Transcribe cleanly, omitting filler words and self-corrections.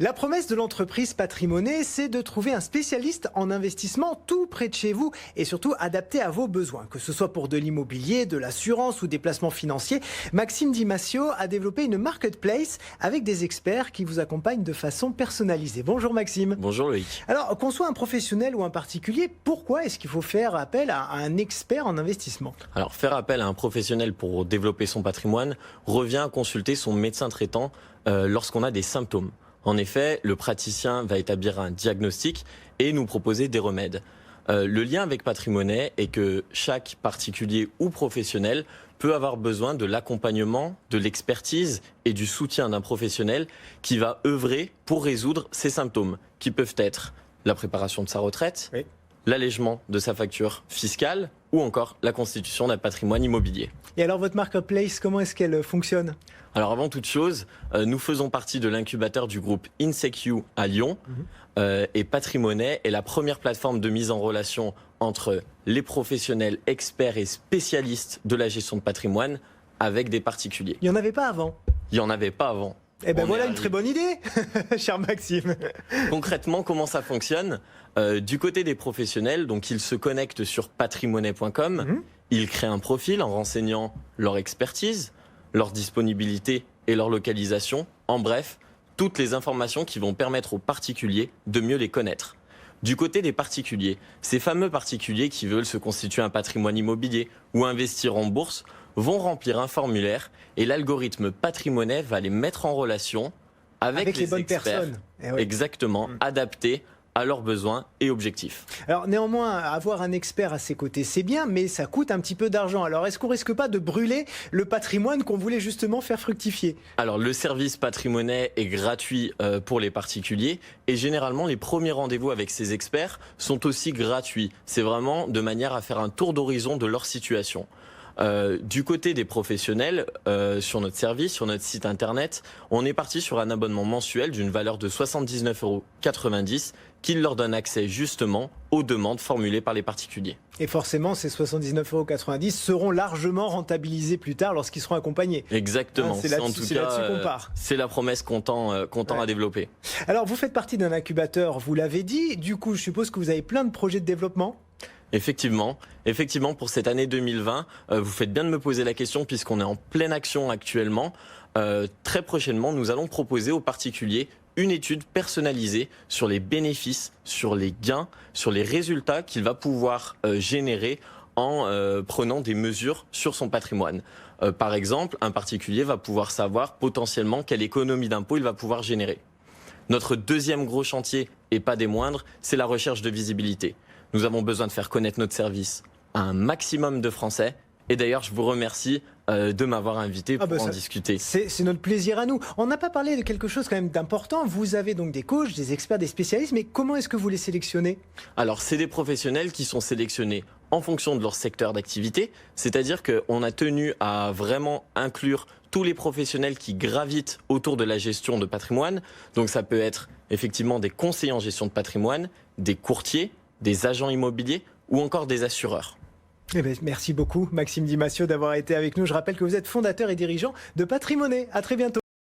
La promesse de l'entreprise Patrimonet, c'est de trouver un spécialiste en investissement tout près de chez vous et surtout adapté à vos besoins. Que ce soit pour de l'immobilier, de l'assurance ou des placements financiers, Maxime Di Masio a développé une marketplace avec des experts qui vous accompagnent de façon personnalisée. Bonjour Maxime. Bonjour Loïc. Alors, qu'on soit un professionnel ou un particulier, pourquoi est-ce qu'il faut faire appel à un expert en investissement? Alors, faire appel à un professionnel pour développer son patrimoine revient à consulter son médecin traitant lorsqu'on a des symptômes. En effet, le praticien va établir un diagnostic et nous proposer des remèdes. Le lien avec Patrimonet est que chaque particulier ou professionnel peut avoir besoin de l'accompagnement, de l'expertise et du soutien d'un professionnel qui va œuvrer pour résoudre ces symptômes, qui peuvent être la préparation de sa retraite, Oui. l'allègement de sa facture fiscale ou encore la constitution d'un patrimoine immobilier. Et alors, votre marketplace, comment est-ce qu'elle fonctionne? Alors avant toute chose, nous faisons partie de l'incubateur du groupe InSecu à Lyon et Patrimonet est la première plateforme de mise en relation entre les professionnels, experts et spécialistes de la gestion de patrimoine avec des particuliers. Il n'y en avait pas avant. Il n'y en avait pas avant. Eh bien On voilà est une très bonne idée, cher Maxime. Concrètement, comment ça fonctionne? Du côté des professionnels, donc ils se connectent sur patrimonet.com, ils créent un profil en renseignant leur expertise, leur disponibilité et leur localisation. En bref, toutes les informations qui vont permettre aux particuliers de mieux les connaître. Du côté des particuliers, ces fameux particuliers qui veulent se constituer un patrimoine immobilier ou investir en bourse vont remplir un formulaire et l'algorithme Patrimonet va les mettre en relation avec les bonnes experts, personnes. Eh oui. exactement, adaptés à leurs besoins et objectifs. Alors néanmoins, avoir un expert à ses côtés, c'est bien, mais ça coûte un petit peu d'argent. Alors est-ce qu'on risque pas de brûler le patrimoine qu'on voulait justement faire fructifier? Alors le service Patrimonet est gratuit pour les particuliers et généralement les premiers rendez-vous avec ces experts sont aussi gratuits. C'est vraiment de manière à faire un tour d'horizon de leur situation. Du côté des professionnels, sur notre service, sur notre site internet, on est parti sur un abonnement mensuel d'une valeur de 79,90 € qui leur donne accès justement aux demandes formulées par les particuliers. Et forcément, ces 79,90 € seront largement rentabilisés plus tard lorsqu'ils seront accompagnés. Exactement. C'est là-dessus qu'on part. C'est la promesse qu'on tend à développer. Alors, vous faites partie d'un incubateur, vous l'avez dit. Du coup, je suppose que vous avez plein de projets de développement. Effectivement, pour cette année 2020, vous faites bien de me poser la question puisqu'on est en pleine action actuellement. Très prochainement, nous allons proposer aux particuliers une étude personnalisée sur les bénéfices, sur les gains, sur les résultats qu'il va pouvoir générer en prenant des mesures sur son patrimoine. Par exemple, un particulier va pouvoir savoir potentiellement quelle économie d'impôt il va pouvoir générer. Notre deuxième gros chantier, et pas des moindres, c'est la recherche de visibilité. Nous avons besoin de faire connaître notre service à un maximum de Français. Et d'ailleurs, je vous remercie de m'avoir invité pour en discuter. C'est notre plaisir à nous. On n'a pas parlé de quelque chose quand même d'important. Vous avez donc des coachs, des experts, des spécialistes, mais comment est-ce que vous les sélectionnez? Alors, c'est des professionnels qui sont sélectionnés en fonction de leur secteur d'activité. C'est-à-dire qu'on a tenu à vraiment inclure tous les professionnels qui gravitent autour de la gestion de patrimoine. Donc, ça peut être effectivement des conseillers en gestion de patrimoine, des courtiers, des agents immobiliers ou encore des assureurs. Eh bien, merci beaucoup Maxime Di Masio d'avoir été avec nous. Je rappelle que vous êtes fondateur et dirigeant de Patrimonet. À très bientôt.